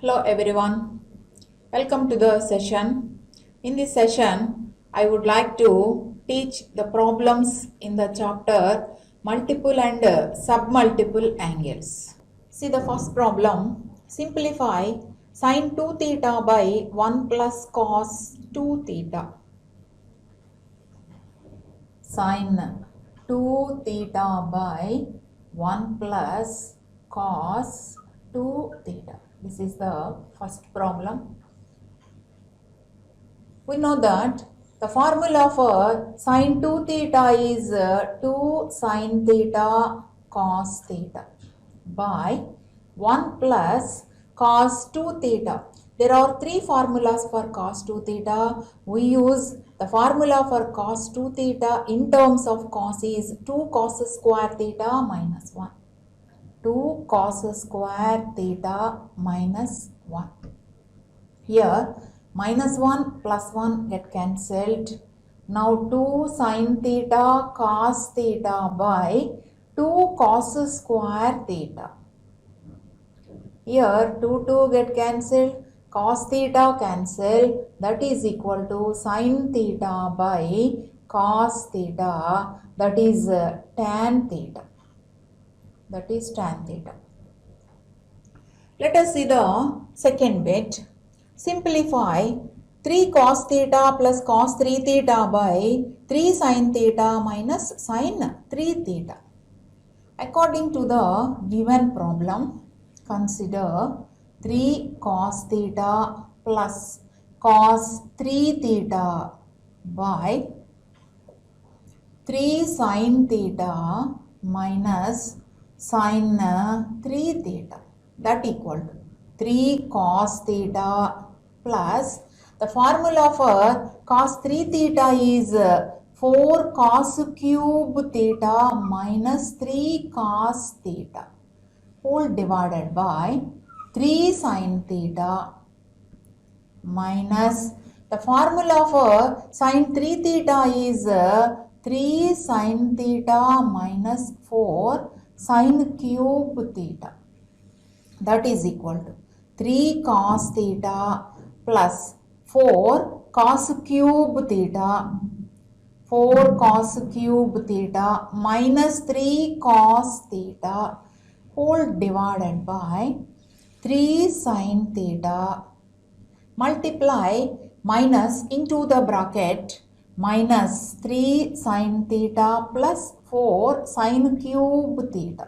Hello everyone, welcome to the session. In this session, I would like to teach the problems in the chapter multiple and submultiple angles. See the first problem, simplify sin 2 theta by 1 plus cos 2 theta. Sin 2 theta by 1 plus cos 2 theta. This is the first problem. We know that the formula for sin 2 theta is 2 sin theta cos theta by 1 plus cos 2 theta. There are three formulas for cos 2 theta. We use the formula for cos 2 theta in terms of cos is 2 cos square theta minus 1. 2 cos square theta minus 1. Here minus 1 plus 1 get cancelled. Now 2 sin theta cos theta by 2 cos square theta. Here 2 get cancelled, cos theta cancel, that is equal to sin theta by cos theta, that is tan theta. That is tan theta. Let us see the second bit. Simplify 3 cos theta plus cos 3 theta by 3 sin theta minus sin 3 theta. According to the given problem, consider 3 cos theta plus cos 3 theta by 3 sin theta minus sin 3 theta, that equal to 3 cos theta plus the formula for cos 3 theta is 4 cos cube theta minus 3 cos theta whole divided by 3 sin theta minus the formula for sin 3 theta is 3 sin theta minus 4 sin cube theta, that is equal to 3 cos theta plus 4 cos cube theta, 4 cos cube theta minus 3 cos theta whole divided by 3 sin theta multiply minus into the bracket minus 3 sin theta plus 4 sin cube theta.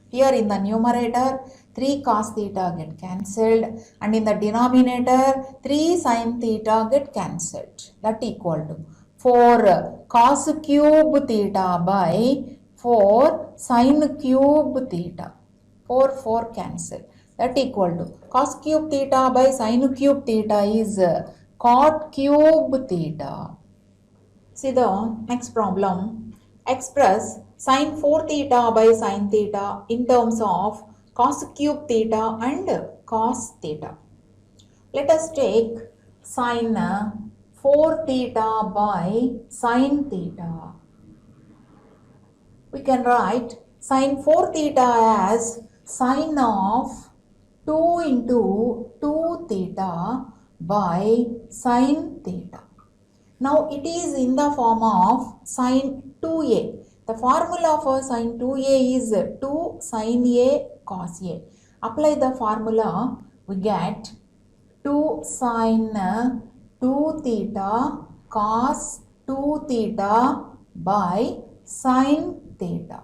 Here in the numerator 3 cos theta get cancelled and in the denominator 3 sin theta get cancelled, that equal to 4 cos cube theta by 4 sin cube theta. 4 cancel, that equal to cos cube theta by sin cube theta is cot cube theta. See the next problem. Express sin 4 theta by sin theta in terms of cos cube theta and cos theta. Let us take sin 4 theta by sin theta. We can write sin 4 theta as sin of 2 into 2 theta by sin theta. Now it is in the form of sin 2a. The formula for sin 2a is 2 sin a cos a. Apply the formula, we get 2 sin 2 theta cos 2 theta by sin theta,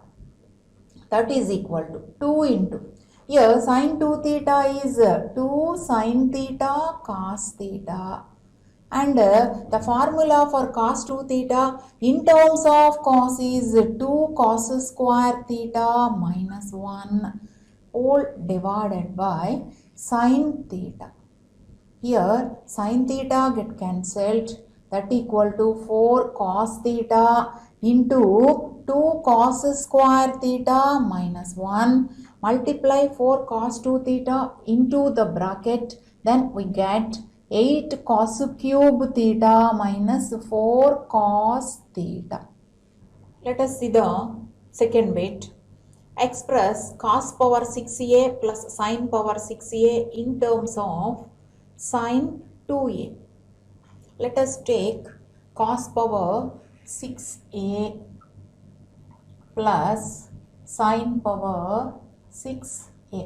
that is equal to 2 into, here sin 2 theta is 2 sin theta cos theta and the formula for cos 2 theta in terms of cos is 2 cos square theta minus 1 whole divided by sin theta. Here sin theta get cancelled, that equal to 4 cos theta into 2 cos square theta minus 1 multiply 4 cos 2 theta into the bracket, then we get 8 cos cube theta minus 4 cos theta. Let us see the second bit. express cos power 6a plus sin power 6a in terms of sin 2a. Let us take cos power 6a plus sin power 6a.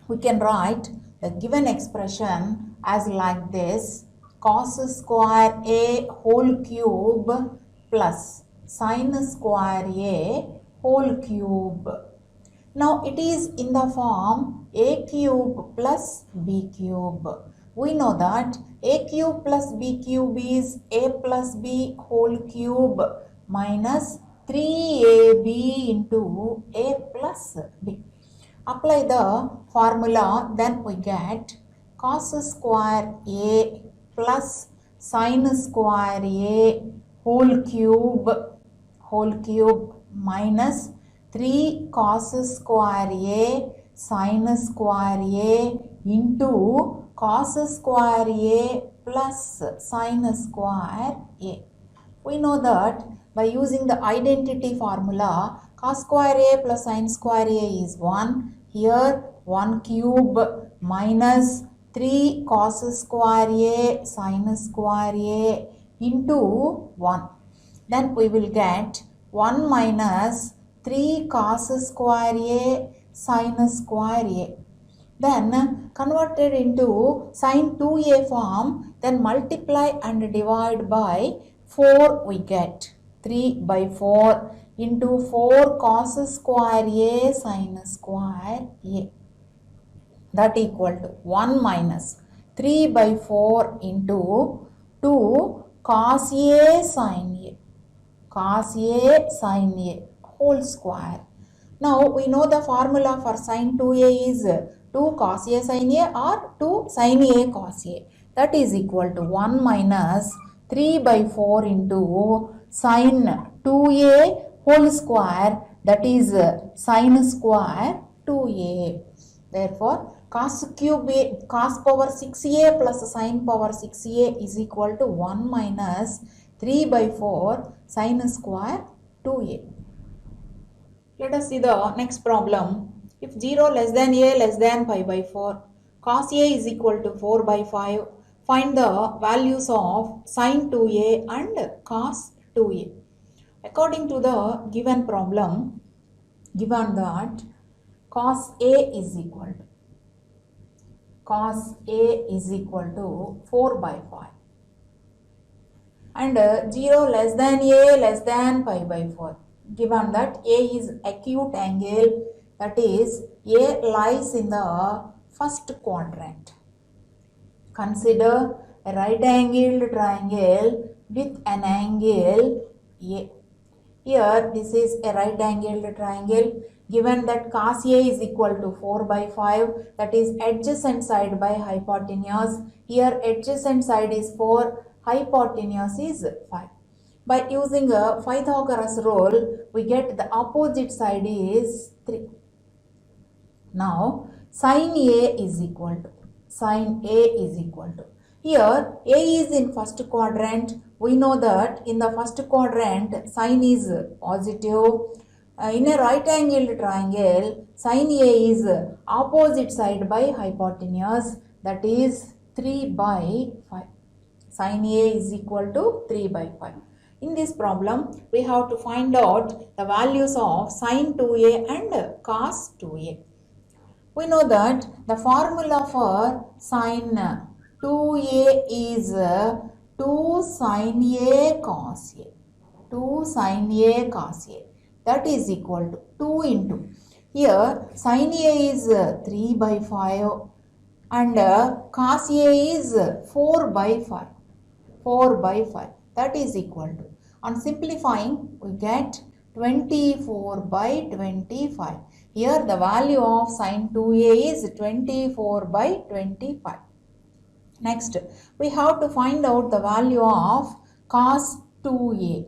We can write the given expression as like this: cos square a whole cube plus sin square a whole cube. Now it is in the form a cube plus b cube. We know that a cube plus b cube is a plus b whole cube minus 3ab into a plus b. Apply the formula, then we get cos square a plus sin square a whole cube minus 3 cos square a sin square a into cos square a plus sin square a. We know that by using the identity formula, cos square a plus sin square a is 1. Here 1 cube minus 3 cos square a sin square a into 1. Then we will get 1 minus 3 cos square a sin square a. Then converted into sin 2a form, then multiply and divide by 4 we get 3 by 4 into 4 cos square a sin square a. That equal to 1 minus 3 by 4 into 2 cos a sin a whole square. Now we know the formula for sin 2a is 2 cos a sin a or 2 sin a cos a. That is equal to 1 minus 3 by 4 into sin 2a whole square, that is sin square 2a. Therefore, cos power 6a plus sin power 6a is equal to 1 minus 3 by 4 sin square 2a. Let us see the next problem. If 0 less than a less than pi by 4, cos a is equal to 4 by 5, find the values of sin 2a and cos 2a. According to the given problem, given that cos a is equal to 4 by 5 and 0 less than a less than pi by 4. Given that a is acute angle, that is a lies in the first quadrant. Consider a right angled triangle with an angle a. Here this is a right angled triangle. Given that cos a is equal to 4 by 5, that is adjacent side by hypotenuse. Here adjacent side is 4, hypotenuse is 5. By using a Pythagoras rule, we get the opposite side is 3. Now sin a is equal to, here a is in first quadrant. We know that in the first quadrant sin is positive. In a right angled triangle, sin a is opposite side by hypotenuse, that is 3 by 5. Sin a is equal to 3 by 5. In this problem, we have to find out the values of sin 2a and cos 2a. We know that the formula for sin 2a is 2 sin a cos a. 2 sin a cos a. That is equal to 2 into. Here sin a is 3 by 5 and cos a is 4 by 5. 4 by 5. That is equal to. On simplifying, we get 24 by 25. Here the value of sin 2a is 24 by 25. Next, we have to find out the value of cos 2a.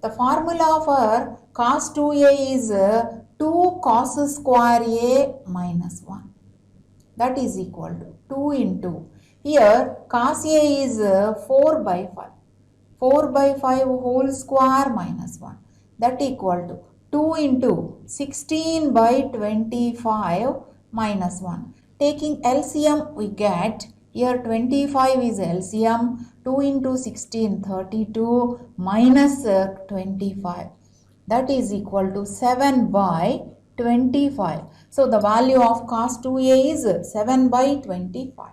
The formula for cos 2a is 2 cos square a minus 1. That is equal to 2 into. Here cos a is 4 by 5. 4 by 5 whole square minus 1. That equal to 2 into 16 by 25 minus 1. Taking LCM we get, here 25 is LCM, 2 into 16 32 minus 25. That is equal to 7 by 25. So the value of cos 2a is 7 by 25.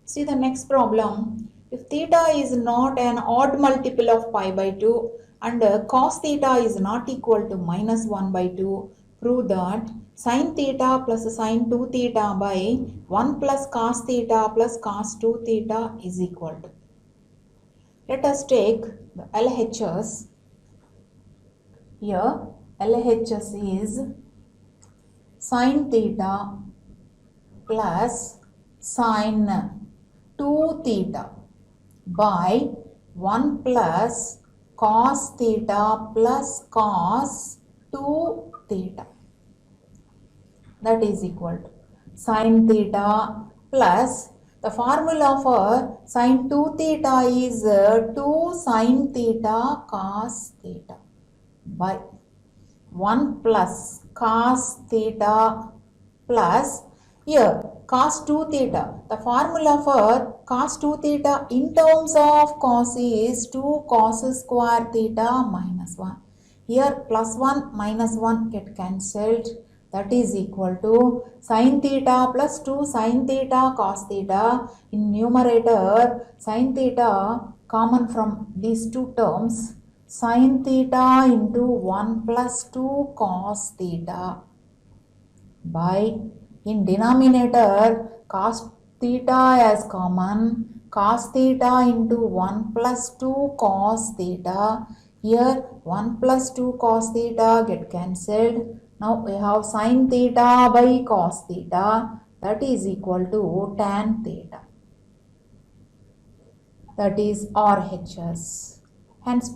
See the next problem. If theta is not an odd multiple of pi by 2 and cos theta is not equal to minus 1 by 2, prove that sin theta plus sin 2 theta by 1 plus cos theta plus cos 2 theta is equal to. Let us take the LHS. Here LHS is sin theta plus sin 2 theta by 1 plus cos theta plus cos 2 theta. That is equal to sin theta plus, the formula for sin 2 theta is 2 sin theta cos theta by 1 plus cos theta plus, here cos 2 theta, the formula for cos 2 theta in terms of cos is 2 cos square theta minus 1. Here plus 1 minus 1 get cancelled, that is equal to sin theta plus 2 sin theta cos theta. In numerator, sin theta common from these two terms, sin theta into 1 plus 2 cos theta by, in denominator, cos theta as common, cos theta into 1 plus 2 cos theta. Here 1 plus 2 cos theta get cancelled. Now we have sin theta by cos theta, that is equal to tan theta. That is RHS. Hence,